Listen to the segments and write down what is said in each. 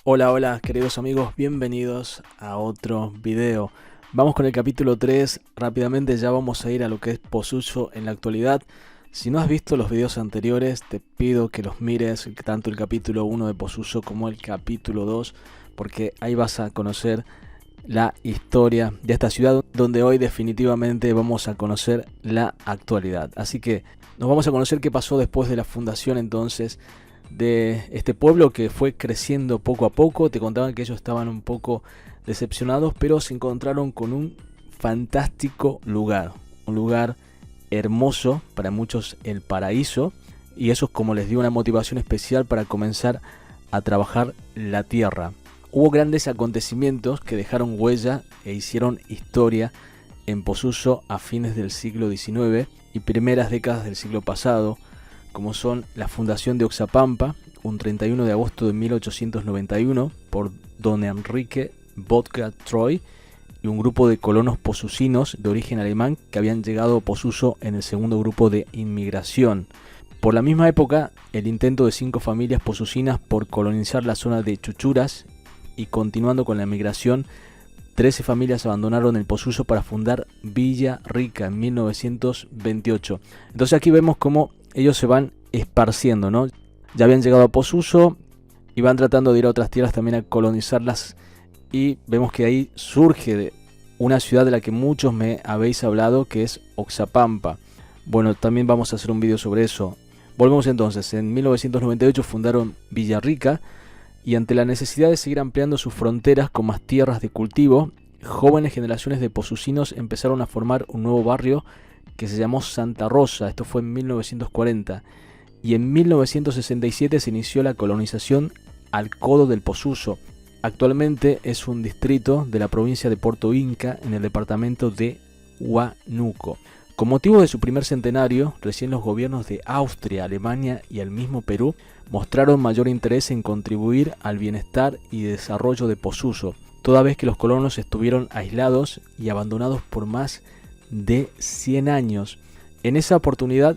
Hola, hola queridos amigos, bienvenidos a otro video. Vamos con el capítulo 3, rápidamente ya vamos a ir a lo que es Posuso en la actualidad. Si no has visto los videos anteriores, te pido que los mires, tanto el capítulo 1 de Posuso como el capítulo 2, porque ahí vas a conocer la historia de esta ciudad, donde hoy definitivamente vamos a conocer la actualidad. Así que nos vamos a conocer qué pasó después de la fundación entonces de este pueblo, que fue creciendo poco a poco. Te contaban que ellos estaban un poco decepcionados, pero se encontraron con un fantástico lugar, un lugar hermoso, para muchos el paraíso, y eso es como les dio una motivación especial para comenzar a trabajar la tierra. Hubo grandes acontecimientos que dejaron huella e hicieron historia en Posuso a fines del siglo XIX y primeras décadas del siglo pasado, como son la fundación de Oxapampa, un 31 de agosto de 1891, por don Enrique Vodka Troy y un grupo de colonos posusinos de origen alemán que habían llegado a Posuso en el segundo grupo de inmigración. Por la misma época, el intento de 5 familias posusinas por colonizar la zona de Chuchuras, y continuando con la migración, 13 familias abandonaron el Posuso para fundar Villa Rica en 1928. Entonces aquí vemos cómo ellos se van esparciendo, ¿no? Ya habían llegado a Posuso y van tratando de ir a otras tierras también a colonizarlas, y vemos que ahí surge una ciudad de la que muchos me habéis hablado, que es Oxapampa. Bueno, también vamos a hacer un vídeo sobre eso. Volvemos entonces, en 1998 fundaron Villa Rica, y ante la necesidad de seguir ampliando sus fronteras con más tierras de cultivo, jóvenes generaciones de posusinos empezaron a formar un nuevo barrio que se llamó Santa Rosa. Esto fue en 1940, y en 1967 se inició la colonización al codo del Posuso. Actualmente es un distrito de la provincia de Puerto Inca en el departamento de Huánuco. Con motivo de su primer centenario, recién los gobiernos de Austria, Alemania y el mismo Perú mostraron mayor interés en contribuir al bienestar y desarrollo de Posuso, toda vez que los colonos estuvieron aislados y abandonados por más de 100 años. En esa oportunidad,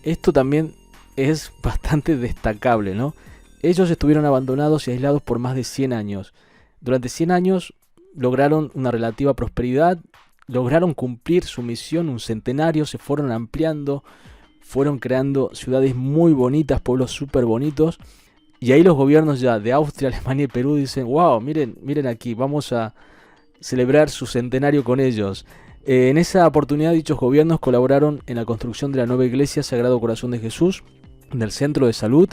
esto también es bastante destacable, ¿no? Ellos estuvieron abandonados y aislados por más de 100 años. Durante 100 años lograron una relativa prosperidad, lograron cumplir su misión, un centenario, se fueron ampliando, fueron creando ciudades muy bonitas, pueblos súper bonitos, y ahí los gobiernos ya de Austria, Alemania y Perú dicen: wow, miren aquí, vamos a celebrar su centenario con ellos. En esa oportunidad dichos gobiernos colaboraron en la construcción de la nueva iglesia Sagrado Corazón de Jesús, del centro de salud,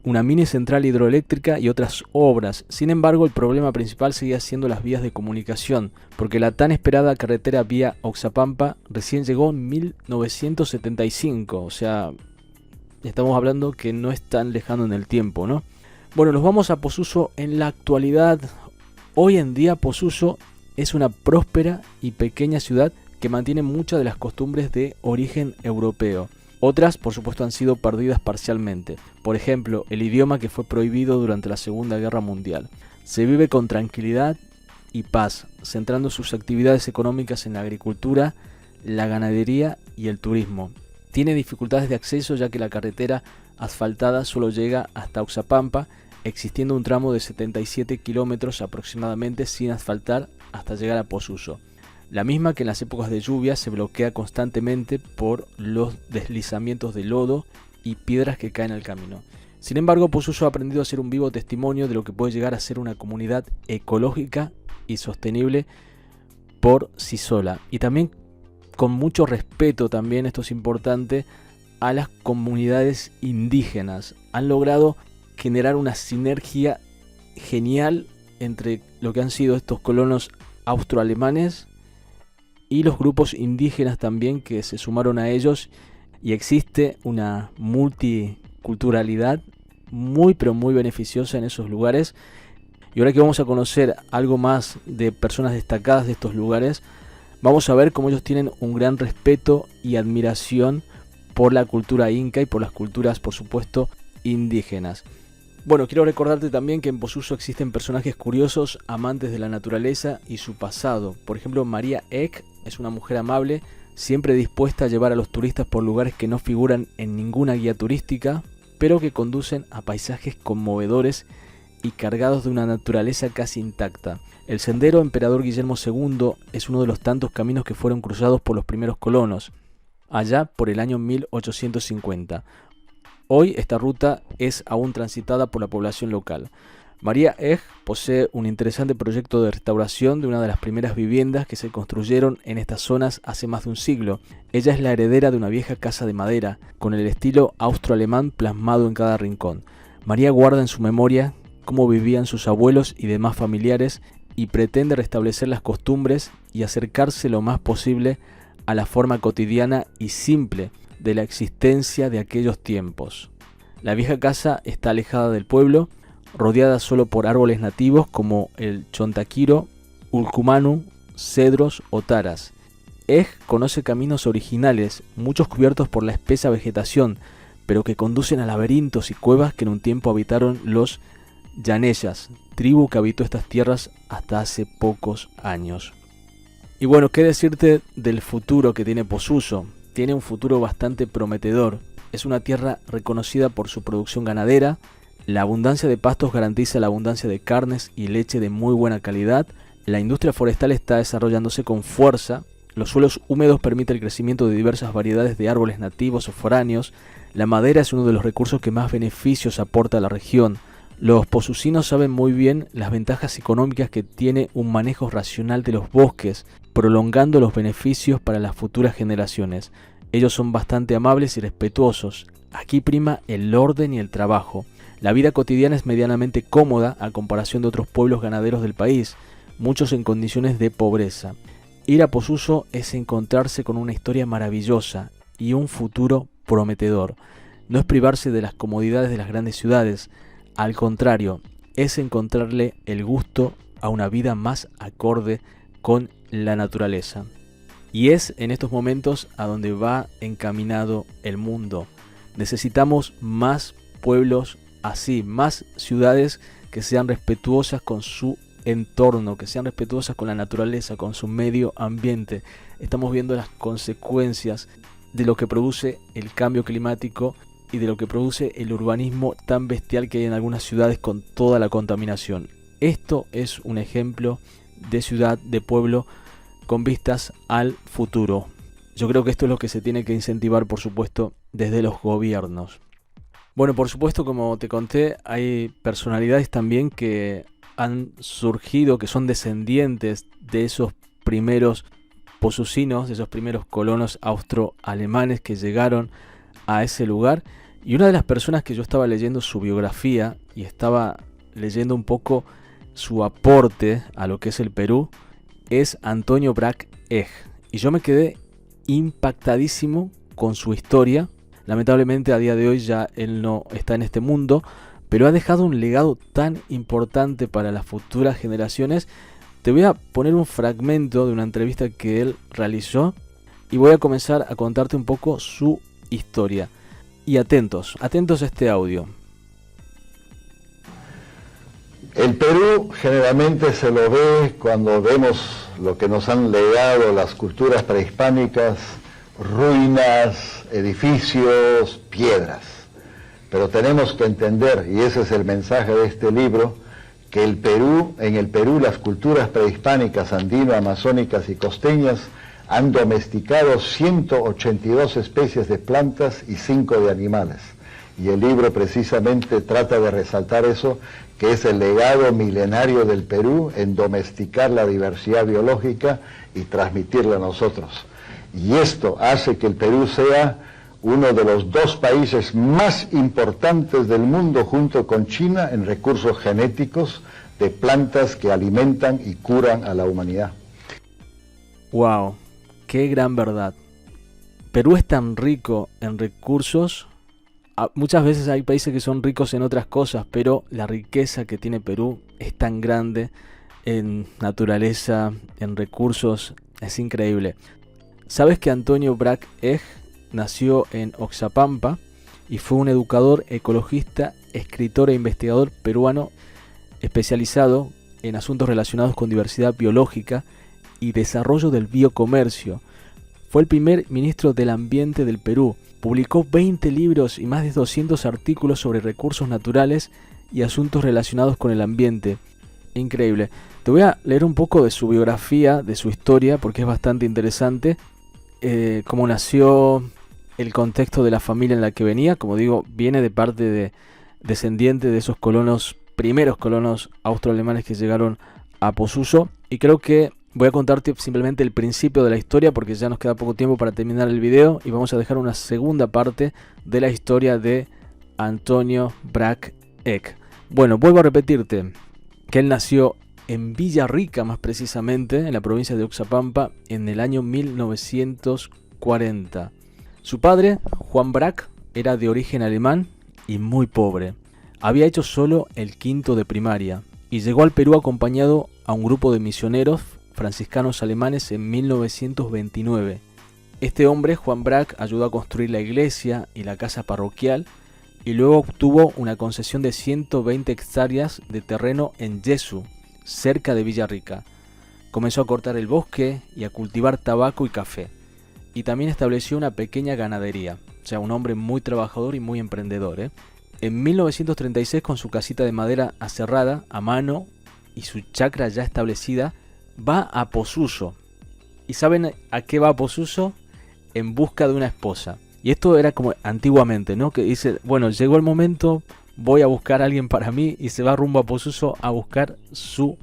una mini central hidroeléctrica y otras obras. Sin embargo, el problema principal seguía siendo las vías de comunicación, porque la tan esperada carretera vía Oxapampa recién llegó en 1975, estamos hablando que no es tan lejano en el tiempo, ¿no? Bueno, nos vamos a Posuso en la actualidad. Hoy en día Posuso es una próspera y pequeña ciudad que mantiene muchas de las costumbres de origen europeo. Otras, por supuesto, han sido perdidas parcialmente. Por ejemplo, el idioma, que fue prohibido durante la Segunda Guerra Mundial. Se vive con tranquilidad y paz, centrando sus actividades económicas en la agricultura, la ganadería y el turismo. Tiene dificultades de acceso, ya que la carretera asfaltada solo llega hasta Oxapampa, existiendo un tramo de 77 kilómetros aproximadamente sin asfaltar hasta llegar a Posuso. La misma que en las épocas de lluvia se bloquea constantemente por los deslizamientos de lodo y piedras que caen al camino. Sin embargo, Posuso ha aprendido a ser un vivo testimonio de lo que puede llegar a ser una comunidad ecológica y sostenible por sí sola. Y también con mucho respeto, también esto es importante, a las comunidades indígenas. Han logrado generar una sinergia genial entre lo que han sido estos colonos austroalemanes y los grupos indígenas también que se sumaron a ellos, y existe una multiculturalidad muy pero muy beneficiosa en esos lugares. Y ahora que vamos a conocer algo más de personas destacadas de estos lugares, vamos a ver cómo ellos tienen un gran respeto y admiración por la cultura inca y por las culturas, por supuesto, indígenas. Bueno, quiero recordarte también que en Posuso existen personajes curiosos, amantes de la naturaleza y su pasado. Por ejemplo, María Eck es una mujer amable, siempre dispuesta a llevar a los turistas por lugares que no figuran en ninguna guía turística, pero que conducen a paisajes conmovedores y cargados de una naturaleza casi intacta. El sendero Emperador Guillermo II es uno de los tantos caminos que fueron cruzados por los primeros colonos, allá por el año 1850. Hoy esta ruta es aún transitada por la población local. María Egg posee un interesante proyecto de restauración de una de las primeras viviendas que se construyeron en estas zonas hace más de un siglo. Ella es la heredera de una vieja casa de madera, con el estilo austro-alemán plasmado en cada rincón. María guarda en su memoria cómo vivían sus abuelos y demás familiares y pretende restablecer las costumbres y acercarse lo más posible a la forma cotidiana y simple de la existencia de aquellos tiempos. La vieja casa está alejada del pueblo, rodeada solo por árboles nativos como el chontaquiro, ulcumanu, cedros o taras. Egg conoce caminos originales, muchos cubiertos por la espesa vegetación, pero que conducen a laberintos y cuevas que en un tiempo habitaron los yaneyas, tribu que habitó estas tierras hasta hace pocos años. Y bueno, ¿qué decirte del futuro que tiene Posuso? Tiene un futuro bastante prometedor. Es una tierra reconocida por su producción ganadera. La abundancia de pastos garantiza la abundancia de carnes y leche de muy buena calidad. La industria forestal está desarrollándose con fuerza. Los suelos húmedos permiten el crecimiento de diversas variedades de árboles nativos o foráneos. La madera es uno de los recursos que más beneficios aporta a la región. Los posusinos saben muy bien las ventajas económicas que tiene un manejo racional de los bosques, prolongando los beneficios para las futuras generaciones. Ellos son bastante amables y respetuosos. Aquí prima el orden y el trabajo. La vida cotidiana es medianamente cómoda a comparación de otros pueblos ganaderos del país, muchos en condiciones de pobreza. Ir a Posuso es encontrarse con una historia maravillosa y un futuro prometedor. No es privarse de las comodidades de las grandes ciudades, al contrario, es encontrarle el gusto a una vida más acorde con la naturaleza. Y es en estos momentos a donde va encaminado el mundo. Necesitamos más pueblos así, más ciudades que sean respetuosas con su entorno, que sean respetuosas con la naturaleza, con su medio ambiente. Estamos viendo las consecuencias de lo que produce el cambio climático y de lo que produce el urbanismo tan bestial que hay en algunas ciudades con toda la contaminación. Esto es un ejemplo de ciudad, de pueblo, con vistas al futuro. Yo creo que esto es lo que se tiene que incentivar, por supuesto, desde los gobiernos. Bueno, por supuesto, como te conté, hay personalidades también que han surgido, que son descendientes de esos primeros posusinos, de esos primeros colonos austroalemanes que llegaron a ese lugar. Y una de las personas que yo estaba leyendo su biografía y estaba leyendo un poco su aporte a lo que es el Perú es Antonio Brac Egg. Y yo me quedé impactadísimo con su historia. Lamentablemente a día de hoy ya él no está en este mundo, pero ha dejado un legado tan importante para las futuras generaciones. Te voy a poner un fragmento de una entrevista que él realizó y voy a comenzar a contarte un poco su historia. Y atentos a este audio. El Perú generalmente se lo ve cuando vemos lo que nos han legado las culturas prehispánicas, ruinas, edificios, piedras. Pero tenemos que entender, y ese es el mensaje de este libro, que en el Perú las culturas prehispánicas, andino, amazónicas y costeñas han domesticado 182 especies de plantas y 5 de animales. Y el libro precisamente trata de resaltar eso, que es el legado milenario del Perú en domesticar la diversidad biológica y transmitirla a nosotros. Y esto hace que el Perú sea uno de los 2 países más importantes del mundo junto con China en recursos genéticos de plantas que alimentan y curan a la humanidad. ¡Wow! ¡Qué gran verdad! Perú es tan rico en recursos. Muchas veces hay países que son ricos en otras cosas, pero la riqueza que tiene Perú es tan grande en naturaleza, en recursos, es increíble. ¿Sabes que Antonio Brac Egg nació en Oxapampa y fue un educador, ecologista, escritor e investigador peruano especializado en asuntos relacionados con diversidad biológica y desarrollo del biocomercio? Fue el primer ministro del Ambiente del Perú. Publicó 20 libros y más de 200 artículos sobre recursos naturales y asuntos relacionados con el ambiente. Increíble. Te voy a leer un poco de su biografía, de su historia, porque es bastante interesante. Cómo nació, el contexto de la familia en la que venía. Como digo, viene de parte de descendiente de esos primeros colonos austroalemanes que llegaron a Posuso. Y creo que voy a contarte simplemente el principio de la historia, porque ya nos queda poco tiempo para terminar el video, y vamos a dejar una segunda parte de la historia de Antonio Brac Eck. Bueno, vuelvo a repetirte que él nació en Villarrica, más precisamente, en la provincia de Oxapampa, en el año 1940. Su padre, Juan Brac, era de origen alemán y muy pobre. Había hecho solo el quinto de primaria y llegó al Perú acompañado a un grupo de misioneros franciscanos alemanes en 1929. Este hombre, Juan Brac, ayudó a construir la iglesia y la casa parroquial y luego obtuvo una concesión de 120 hectáreas de terreno en Yesu, cerca de Villarrica. Comenzó a cortar el bosque y a cultivar tabaco y café. Y también estableció una pequeña ganadería. O sea, un hombre muy trabajador y muy emprendedor. En 1936, con su casita de madera aserrada a mano y su chacra ya establecida, va a Posuso. ¿Y saben a qué va a Posuso? En busca de una esposa. Y esto era como antiguamente, ¿no? Que dice, bueno, llegó el momento, voy a buscar a alguien para mí, y se va rumbo a Posuso a buscar su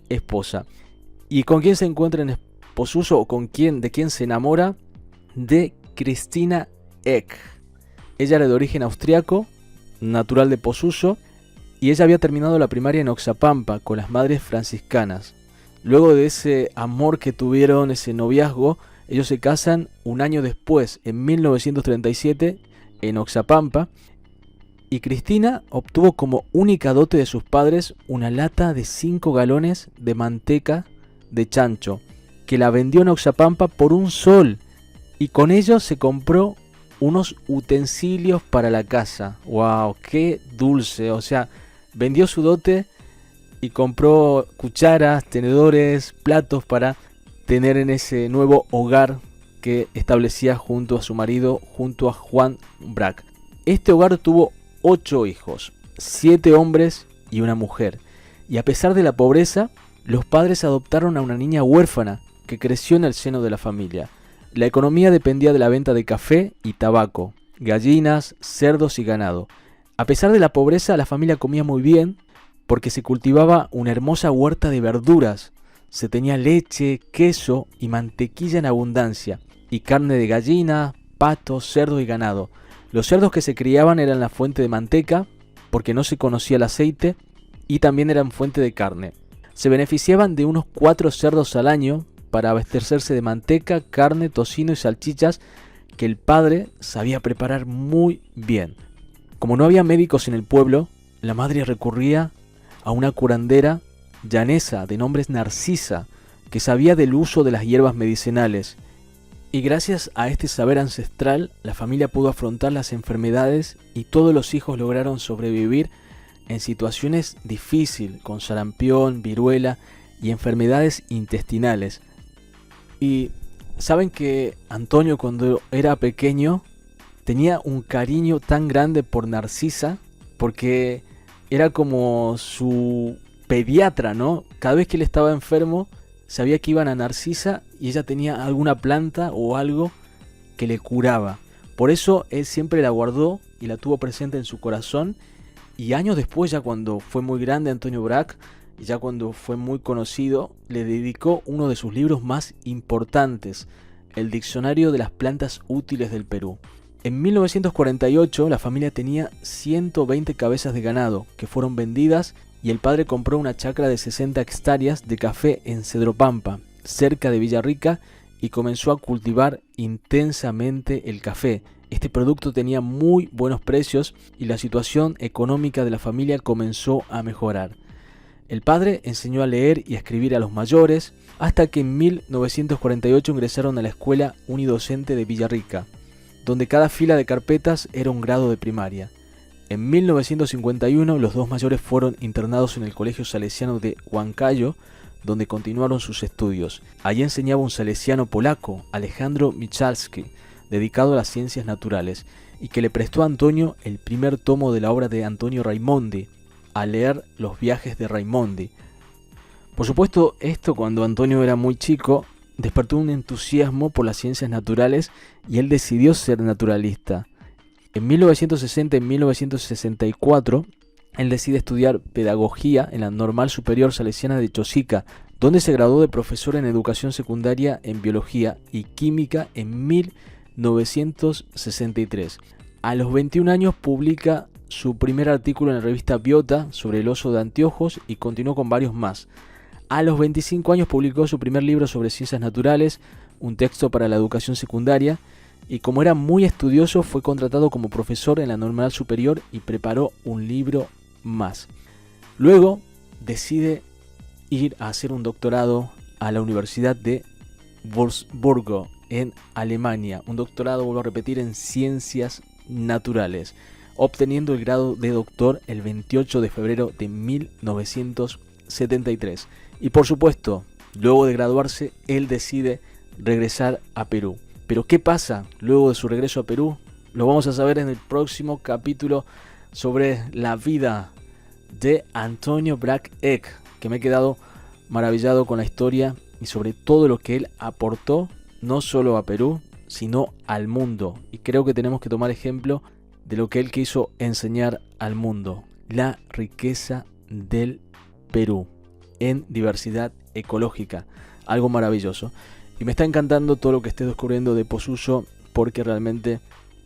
esposa. ¿Y con quién se encuentra en Posuso, o de quién se enamora? De Cristina Eck. Ella era de origen austriaco, natural de Posuso, y ella había terminado la primaria en Oxapampa con las madres franciscanas. Luego de ese amor que tuvieron, ese noviazgo, ellos se casan un año después, en 1937, en Oxapampa, y Cristina obtuvo como única dote de sus padres una lata de 5 galones de manteca de chancho, que la vendió en Oxapampa por un sol, y con ello se compró unos utensilios para la casa. ¡Wow! ¡Qué dulce! O sea, vendió su dote y compró cucharas, tenedores, platos para tener en ese nuevo hogar que establecía junto a su marido, junto a Juan Brac. Este hogar tuvo 8 hijos, 7 hombres y una mujer. Y a pesar de la pobreza, los padres adoptaron a una niña huérfana que creció en el seno de la familia. La economía dependía de la venta de café y tabaco, gallinas, cerdos y ganado. A pesar de la pobreza, la familia comía muy bien porque se cultivaba una hermosa huerta de verduras. Se tenía leche, queso y mantequilla en abundancia, y carne de gallina, pato, cerdo y ganado. Los cerdos que se criaban eran la fuente de manteca, porque no se conocía el aceite, y también eran fuente de carne. Se beneficiaban de unos 4 cerdos al año para abastecerse de manteca, carne, tocino y salchichas que el padre sabía preparar muy bien. Como no había médicos en el pueblo, la madre recurría a una curandera llanesa de nombre Narcisa, que sabía del uso de las hierbas medicinales. Y gracias a este saber ancestral, la familia pudo afrontar las enfermedades y todos los hijos lograron sobrevivir en situaciones difíciles, con sarampión, viruela y enfermedades intestinales. Y saben que Antonio, cuando era pequeño, tenía un cariño tan grande por Narcisa, porque era como su pediatra, ¿no? Cada vez que él estaba enfermo, sabía que iban a Narcisa y ella tenía alguna planta o algo que le curaba. Por eso él siempre la guardó y la tuvo presente en su corazón. Y años después, ya cuando fue muy grande Antonio Brac, y ya cuando fue muy conocido, le dedicó uno de sus libros más importantes, el Diccionario de las Plantas Útiles del Perú. En 1948 la familia tenía 120 cabezas de ganado que fueron vendidas, y el padre compró una chacra de 60 hectáreas de café en Cedropampa, cerca de Villarrica, y comenzó a cultivar intensamente el café. Este producto tenía muy buenos precios y la situación económica de la familia comenzó a mejorar. El padre enseñó a leer y a escribir a los mayores, hasta que en 1948 ingresaron a la escuela unidocente de Villarrica, donde cada fila de carpetas era un grado de primaria. En 1951 los 2 mayores fueron internados en el Colegio Salesiano de Huancayo, donde continuaron sus estudios. Allí enseñaba un salesiano polaco, Alejandro Michalski, dedicado a las ciencias naturales, y que le prestó a Antonio el primer tomo de la obra de Antonio Raimondi, a leer los viajes de Raimondi. Por supuesto, esto cuando Antonio era muy chico despertó un entusiasmo por las ciencias naturales y él decidió ser naturalista. En 1960 y 1964, él decide estudiar pedagogía en la Normal Superior Salesiana de Chosica, donde se graduó de profesor en educación secundaria en biología y química en 1963. A los 21 años publica su primer artículo en la revista Biota sobre el oso de anteojos y continuó con varios más. A los 25 años publicó su primer libro sobre ciencias naturales, un texto para la educación secundaria, y como era muy estudioso fue contratado como profesor en la Normal Superior y preparó un libro más. Luego decide ir a hacer un doctorado a la Universidad de Wolfsburgo en Alemania, un doctorado, vuelvo a repetir, en ciencias naturales, obteniendo el grado de doctor el 28 de febrero de 1973. Y por supuesto, luego de graduarse, él decide regresar a Perú. Pero ¿qué pasa luego de su regreso a Perú? Lo vamos a saber en el próximo capítulo sobre la vida de Antonio Brac Eck, que me he quedado maravillado con la historia y sobre todo lo que él aportó, no solo a Perú, sino al mundo. Y creo que tenemos que tomar ejemplo de lo que él quiso enseñar al mundo: la riqueza del Perú en diversidad ecológica, algo maravilloso. Y me está encantando todo lo que esté descubriendo de Posuyo, porque realmente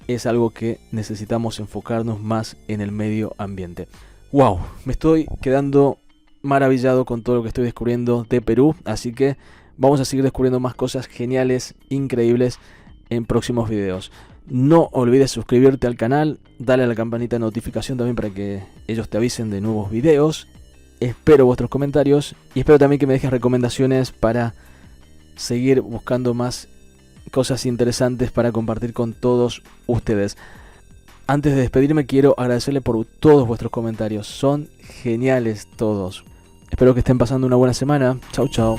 es algo que necesitamos enfocarnos más en el medio ambiente. ¡Wow! Me estoy quedando maravillado con todo lo que estoy descubriendo de Perú, así que vamos a seguir descubriendo más cosas geniales, increíbles en próximos videos. No olvides suscribirte al canal, dale a la campanita de notificación también para que ellos te avisen de nuevos videos. Espero vuestros comentarios y espero también que me dejes recomendaciones para seguir buscando más cosas interesantes para compartir con todos ustedes. Antes de despedirme quiero agradecerle por todos vuestros comentarios, son geniales todos. Espero que estén pasando una buena semana. Chau chau.